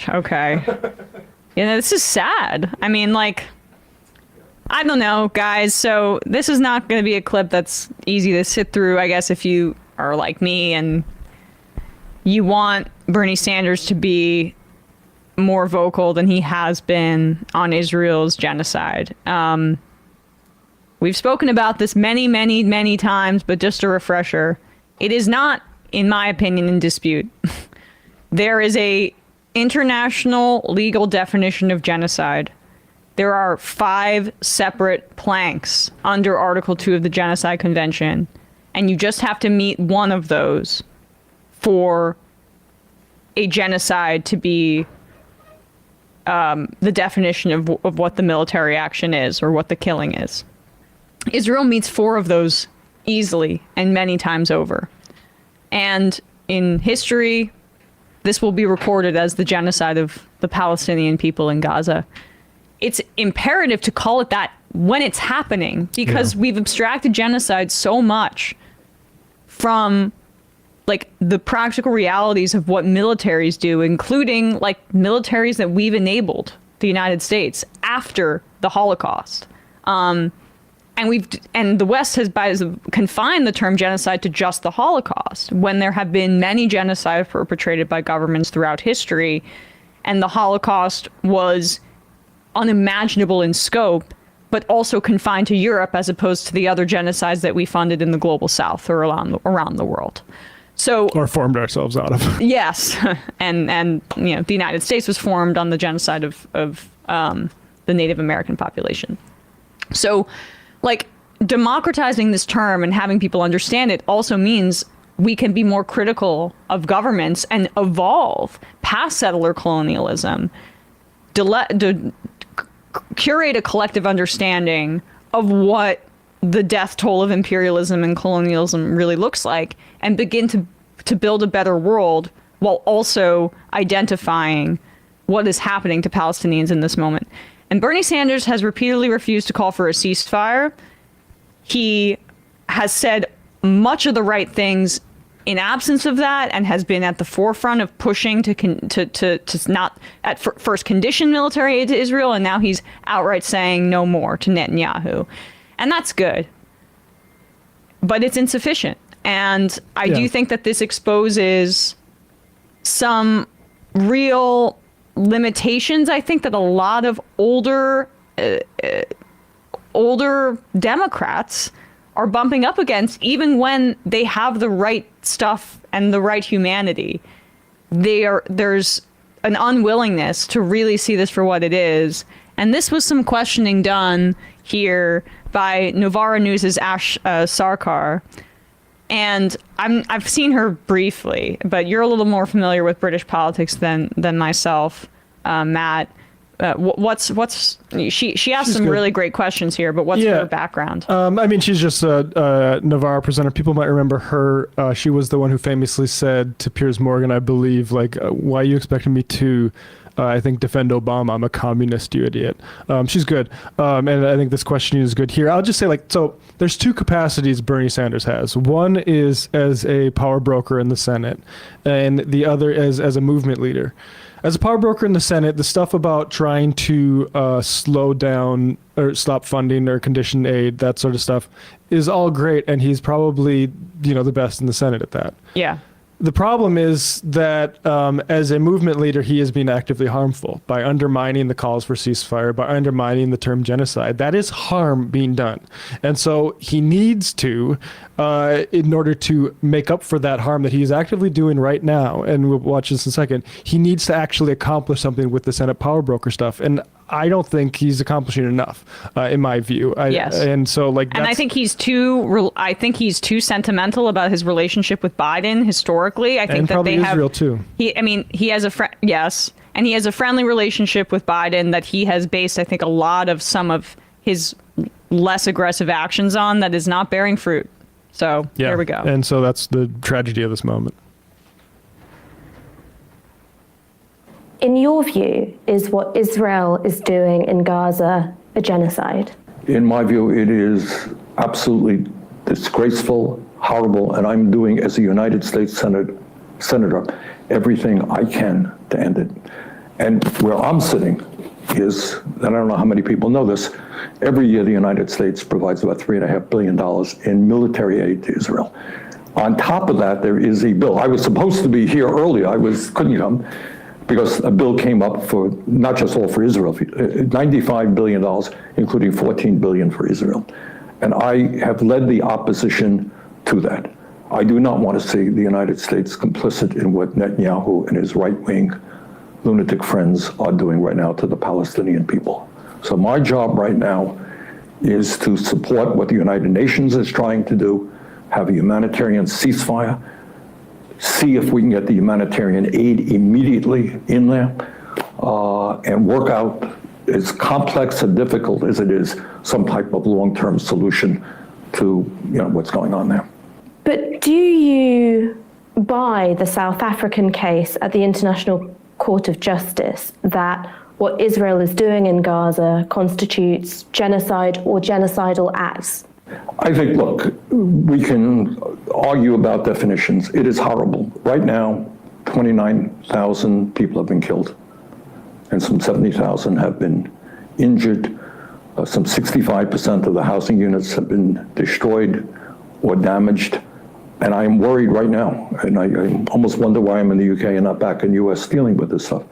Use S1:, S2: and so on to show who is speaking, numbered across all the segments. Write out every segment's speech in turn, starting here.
S1: Okay. This is sad. I mean, like, I don't know, guys. So this is not going to be a clip that's easy to sit through, I guess, if you are like me and you want Bernie Sanders to be more vocal than he has been on Israel's genocide. We've spoken about this many, many, many times, but just a refresher, it is not, in my opinion, in dispute. There is a international legal definition of genocide. There are 5 separate planks under Article 2 of the Genocide Convention, and you just have to meet one of those for a genocide to be the definition of what the military action is or what the killing is. Israel meets 4 of those easily and many times over. And in history, this will be recorded as the genocide of the Palestinian people in Gaza. It's imperative to call it that when it's happening, because we've abstracted genocide so much from like the practical realities of what militaries do, including like militaries that we've enabled, the United States, after the Holocaust. And the West has confined the term genocide to just the Holocaust, when there have been many genocides perpetrated by governments throughout history, and the Holocaust was unimaginable in scope, but also confined to Europe as opposed to the other genocides that we funded in the global South or around the world. So,
S2: or formed ourselves out of.
S1: Yes, and the United States was formed on the genocide of the Native American population. So, like, democratizing this term and having people understand it also means we can be more critical of governments and evolve past settler colonialism, curate a collective understanding of what the death toll of imperialism and colonialism really looks like, and begin to build a better world while also identifying what is happening to Palestinians in this moment. And Bernie Sanders has repeatedly refused to call for a ceasefire. He has said much of the right things in absence of that, and has been at the forefront of pushing to not at first condition military aid to Israel, and now he's outright saying no more to Netanyahu. And that's good, but it's insufficient. And I do think that this exposes some real limitations. I think that a lot of older Democrats are bumping up against, even when they have the right stuff and the right humanity. There's an unwillingness to really see this for what it is. And this was some questioning done here by Novara News' Ash Sarkar. And I've seen her briefly, but you're a little more familiar with British politics than myself, Matt. She asked some really great questions here, but what's her background?
S2: I mean, she's just a Novara presenter. People might remember her. She was the one who famously said to Piers Morgan, I believe, like, why are you expecting me to, I think, defend Obama? I'm a communist, you idiot. She's good. And I think this questioning is good here. I'll just say, like, so there's 2 capacities Bernie Sanders has. One is as a power broker in the Senate, and the other as a movement leader. As a power broker in the Senate, the stuff about trying to slow down or stop funding or condition aid, that sort of stuff, is all great, and he's probably, the best in the Senate at that.
S1: Yeah.
S2: The problem is that as a movement leader, he is being actively harmful by undermining the calls for ceasefire, by undermining the term genocide. That is harm being done. And so he needs to, in order to make up for that harm that he is actively doing right now, and we'll watch this in a second, he needs to actually accomplish something with the Senate power broker stuff. And I don't think he's accomplishing enough, in my view.
S1: Yes.
S2: And so, like,
S1: and I think he's too too sentimental about his relationship with Biden historically. I think
S2: and
S1: that
S2: probably
S1: they have
S2: Israel too.
S1: He has a friend. Yes. And he has a friendly relationship with Biden that he has based, I think, a lot of some of his less aggressive actions on, that is not bearing fruit. So there we go.
S2: And so that's the tragedy of this moment.
S3: In your view, is what Israel is doing in Gaza a genocide?
S4: In my view, it is absolutely disgraceful, horrible, and I'm doing, as a United States Senator, everything I can to end it. And where I'm sitting is, and I don't know how many people know this, every year the United States provides about $3.5 billion in military aid to Israel. On top of that, there is a bill. I was supposed to be here earlier. Couldn't come because a bill came up for not just all for Israel, $95 billion, including $14 billion for Israel. And I have led the opposition to that. I do not want to see the United States complicit in what Netanyahu and his right-wing lunatic friends are doing right now to the Palestinian people. So my job right now is to support what the United Nations is trying to do, have a humanitarian ceasefire, see if we can get the humanitarian aid immediately in there, and work out, as complex and difficult as it is, some type of long-term solution to what's going on there.
S3: But do you buy the South African case at the International Court of Justice that what Israel is doing in Gaza constitutes genocide or genocidal acts?
S4: I think, look, we can argue about definitions. It is horrible. Right now, 29,000 people have been killed, and some 70,000 have been injured. Some 65% of the housing units have been destroyed or damaged. And I am worried right now, and I almost wonder why I'm in the UK and not back in the US dealing with this stuff,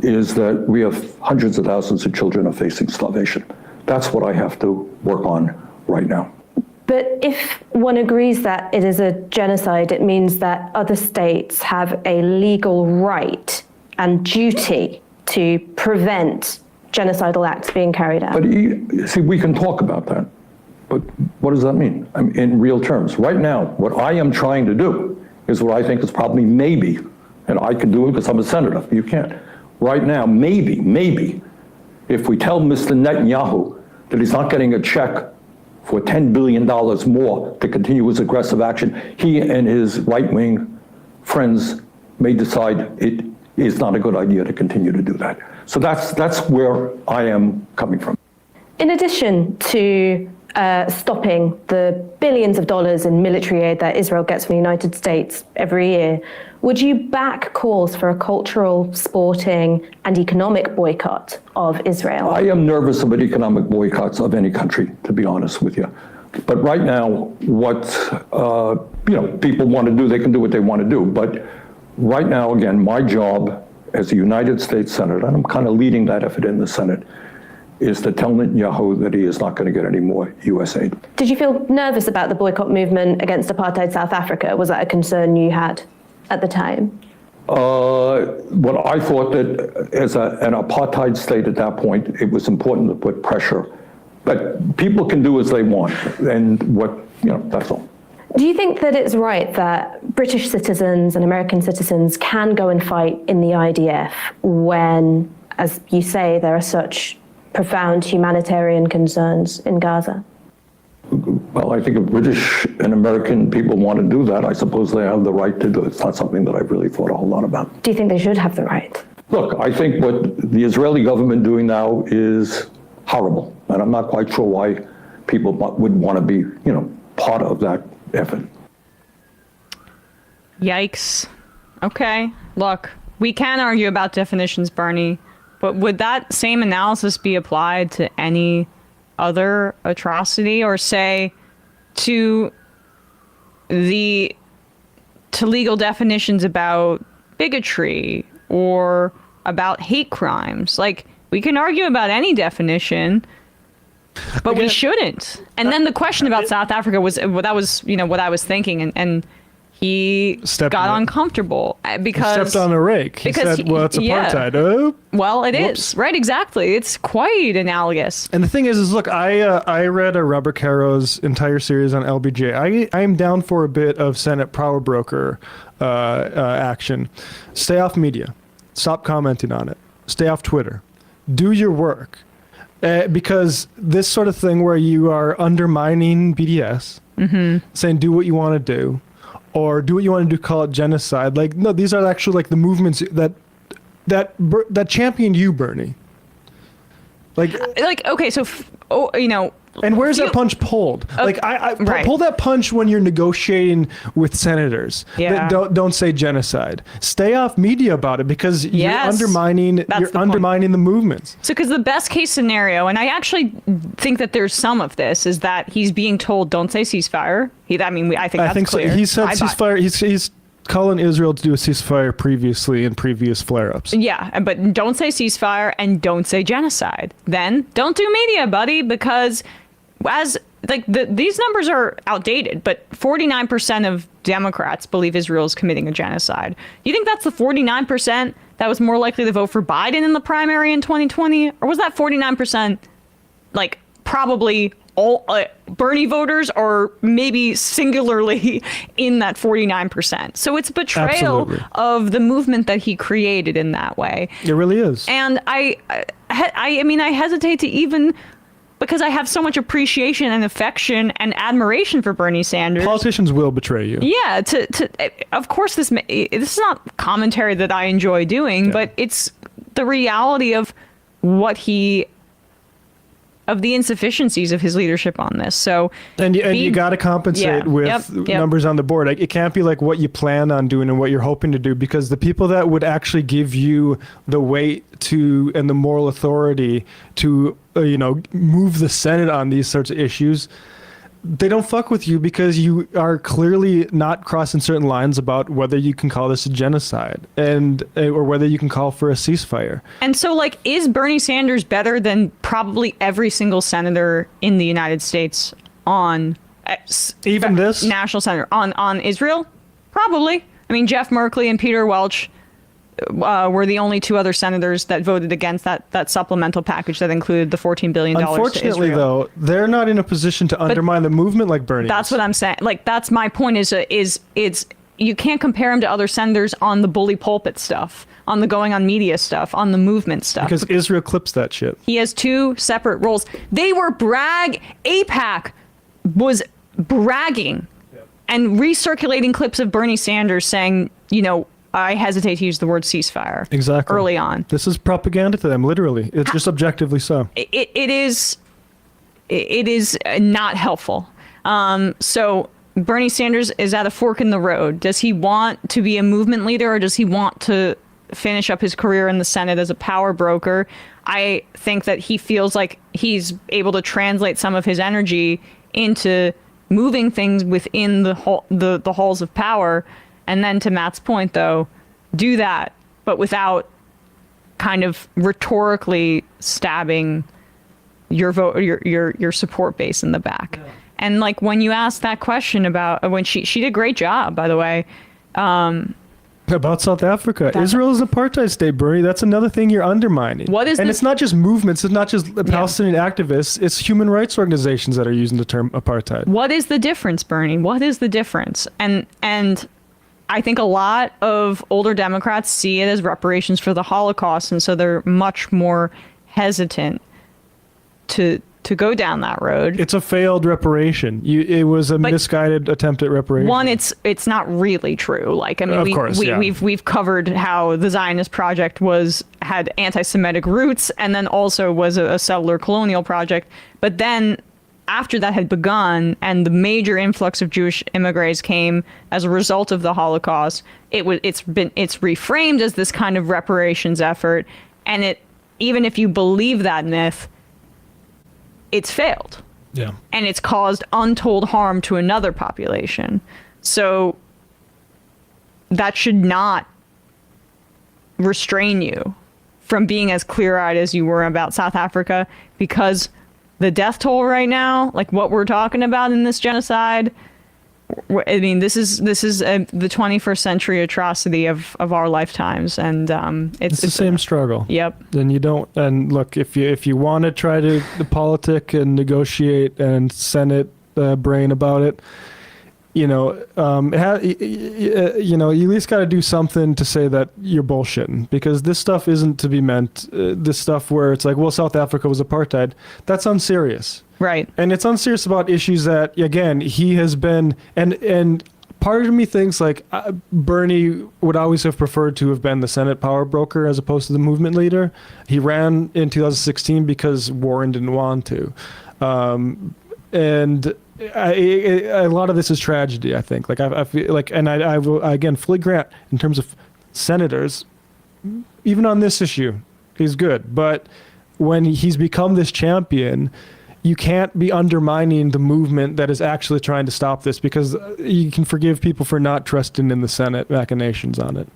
S4: is that we have hundreds of thousands of children are facing starvation. That's what I have to work on right now.
S3: But if one agrees that it is a genocide, it means that other states have a legal right and duty to prevent genocidal acts being carried out.
S4: But see, we can talk about that, but what does that mean? I mean, in real terms, right now, what I am trying to do is what I think is probably maybe, and I can do it because I'm a senator, you can't. Right now, maybe, if we tell Mr. Netanyahu that he's not getting a check for $10 billion more to continue his aggressive action, he and his right-wing friends may decide it is not a good idea to continue to do that. So that's where I am coming from.
S3: In addition to stopping the billions of dollars in military aid that Israel gets from the United States every year, would you back calls for a cultural, sporting, and economic boycott of Israel?
S4: I am nervous about economic boycotts of any country, to be honest with you. But right now, what people want to do, they can do what they want to do. But right now, again, my job as a United States Senator, and I'm kind of leading that effort in the Senate, is to tell Netanyahu that he is not going to get any more U.S. aid.
S3: Did you feel nervous about the boycott movement against apartheid South Africa? Was that a concern you had at the time?
S4: What I thought that as an apartheid state at that point, it was important to put pressure. But people can do as they want, and that's all.
S3: Do you think that it's right that British citizens and American citizens can go and fight in the IDF when, as you say, there are such profound humanitarian concerns in Gaza?
S4: Well, I think if British and American people want to do that, I suppose they have the right to do it. It's not something that I've really thought a whole lot about.
S3: Do you think they should have the right?
S4: Look, I think what the Israeli government doing now is horrible, and I'm not quite sure why people would want to be, part of that effort.
S1: Yikes. Okay, look, we can argue about definitions, Bernie, but would that same analysis be applied to any other atrocity, or say to legal definitions about bigotry or about hate crimes? Like, we can argue about any definition, but we shouldn't. And then the question about South Africa was, what I was thinking, and he got uncomfortable because
S2: he stepped on a rake. He said, well, it's apartheid.
S1: Yeah.
S2: Oh,
S1: well, it
S2: whoops.
S1: is. Right, exactly. It's quite analogous.
S2: And the thing is look, I read Robert Caro's entire series on LBJ. I am down for a bit of Senate power broker action. Stay off media. Stop commenting on it. Stay off Twitter. Do your work. Because this sort of thing where you are undermining BDS, saying do what you want to do, or do what you want to do, call it genocide. Like, no, these are actually like the movements that champion you, Bernie. Like,
S1: okay, so
S2: And where's that punch pulled?
S1: Right.
S2: Pull that punch when you're negotiating with senators.
S1: Yeah.
S2: Don't say genocide. Stay off media about it because you're undermining the movements.
S1: So, because the best case scenario, and I actually think that there's some of this, is that he's being told, "Don't say ceasefire." I think clear.
S2: So. He said ceasefire. He's calling Israel to do a ceasefire previously in previous flare-ups.
S1: Yeah, but don't say ceasefire and don't say genocide. Then don't do media, buddy, because these numbers are outdated, but 49% of Democrats believe Israel is committing a genocide. You think that's the 49% that was more likely to vote for Biden in the primary in 2020? Or was that 49% probably all Bernie voters, or maybe singularly in that 49%? So it's betrayal
S2: Absolutely.
S1: of the movement that he created in that way.
S2: It really is.
S1: And I hesitate to even, because I have so much appreciation and affection and admiration for Bernie Sanders.
S2: Politicians will betray you.
S1: Yeah, of course this is not commentary that I enjoy doing, but it's the reality of of the insufficiencies of his leadership on this. So
S2: you got to compensate with numbers on the board. It can't be like what you plan on doing and what you're hoping to do, because the people that would actually give you the weight to and the moral authority to move the Senate on these sorts of issues, they don't fuck with you because you are clearly not crossing certain lines about whether you can call this a genocide or whether you can call for a ceasefire.
S1: And so, is Bernie Sanders better than probably every single senator in the United States on
S2: this
S1: national senator on Israel? Probably. I mean, Jeff Merkley and Peter Welch were the only two other senators that voted against that supplemental package that included the $14 billion
S2: Unfortunately,
S1: to Israel.
S2: though, they're not in a position to undermine the movement like Bernie
S1: That's
S2: is.
S1: what I'm saying. That's my point is you can't compare him to other senators on the bully pulpit stuff, on the going on media stuff, on the movement stuff.
S2: Because Israel clips that shit.
S1: He has two separate roles. They were AIPAC was bragging and recirculating clips of Bernie Sanders saying, I hesitate to use the word ceasefire.
S2: Exactly.
S1: Early on.
S2: This is propaganda to them, literally. It's just objectively so.
S1: It is not helpful. So Bernie Sanders is at a fork in the road. Does he want to be a movement leader, or does he want to finish up his career in the Senate as a power broker? I think that he feels like he's able to translate some of his energy into moving things within the halls of power. And then, to Matt's point, though, do that, but without kind of rhetorically stabbing your vote, your support base in the back. Yeah. And when you asked that question about when she did a great job, by the way.
S2: About South Africa. Israel is an apartheid state, Bernie. That's another thing you're undermining. It's not just movements. It's not just Palestinian activists. It's human rights organizations that are using the term apartheid.
S1: What is the difference, Bernie? What is the difference? And I think a lot of older Democrats see it as reparations for the Holocaust, and so they're much more hesitant to go down that road.
S2: It's a failed repreration. It was a misguided attempt at reparation.
S1: One, it's not really true. We've covered how the Zionist project had anti-Semitic roots, and then also was a settler colonial project. But then, after that had begun and the major influx of Jewish immigrants came as a result of the Holocaust, it's reframed as this kind of reparations effort, and even if you believe that myth, it's failed.
S2: Yeah.
S1: And it's caused untold harm to another population. So that should not restrain you from being as clear-eyed as you were about South Africa, because the death toll right now, what we're talking about in this genocide, I mean, this is the 21st century atrocity of our lifetimes, and it's
S2: the same struggle.
S1: Yep.
S2: And you don't. And look, if you want to try to politic and negotiate and Senate brain about it, you at least got to do something to say that you're bullshitting, because this stuff isn't to be meant. This stuff where it's like, well, South Africa was apartheid. That's unserious.
S1: Right.
S2: And it's unserious about issues that, again, he has been, and part of me thinks Bernie would always have preferred to have been the Senate power broker as opposed to the movement leader. He ran in 2016 because Warren didn't want to. And a lot of this is tragedy, I think. Like I feel like, and I will again fully grant in terms of senators, even on this issue, he's good. But when he's become this champion, you can't be undermining the movement that is actually trying to stop this, because you can forgive people for not trusting in the Senate machinations on it.